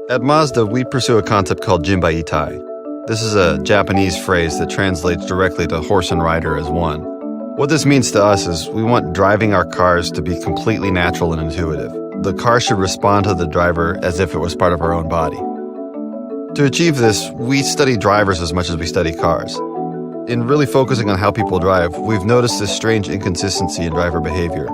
At Mazda, we pursue a concept called Jinbaitai. This is a Japanese phrase that translates directly to horse and rider as one. What this means to us is we want driving our cars to be completely natural and intuitive. The car should respond to the driver as if it was part of our own body. To achieve this, we study drivers as much as we study cars. In really focusing on how people drive, we've noticed this strange inconsistency in driver behavior.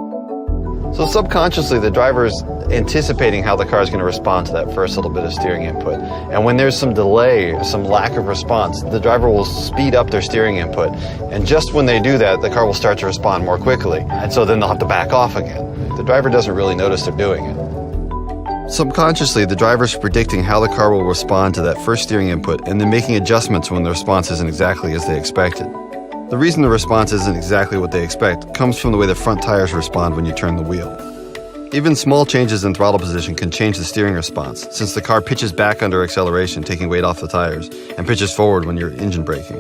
So subconsciously, the driver is anticipating how the car is going to respond to that first little bit of steering input. And when there's some delay, some lack of response, the driver will speed up their steering input. And just when they do that, the car will start to respond more quickly. And so then they'll have to back off again. The driver doesn't really notice they're doing it. Subconsciously, the driver's predicting how the car will respond to that first steering input and then making adjustments when the response isn't exactly as they expected. The reason the response isn't exactly what they expect comes from the way the front tires respond when you turn the wheel. Even small changes in throttle position can change the steering response, since the car pitches back under acceleration, taking weight off the tires, and pitches forward when you're engine braking.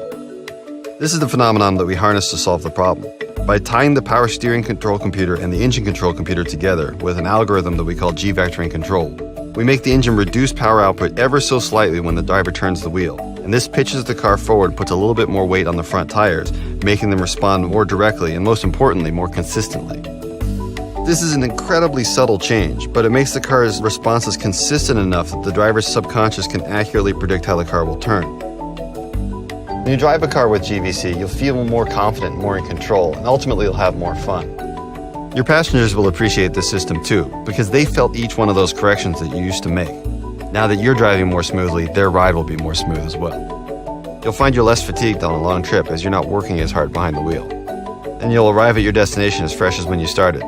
This is the phenomenon that we harness to solve the problem. By tying the power steering control computer and the engine control computer together with an algorithm that we call G-vectoring control, we make the engine reduce power output ever so slightly when the driver turns the wheel. And this pitches the car forward and puts a little bit more weight on the front tires, making them respond more directly and, most importantly, more consistently. This is an incredibly subtle change, but it makes the car's responses consistent enough that the driver's subconscious can accurately predict how the car will turn. When you drive a car with GVC, you'll feel more confident, more in control, and ultimately you'll have more fun. Your passengers will appreciate this system too, because they felt each one of those corrections that you used to make. Now that you're driving more smoothly, their ride will be more smooth as well. You'll find you're less fatigued on a long trip as you're not working as hard behind the wheel. And you'll arrive at your destination as fresh as when you started.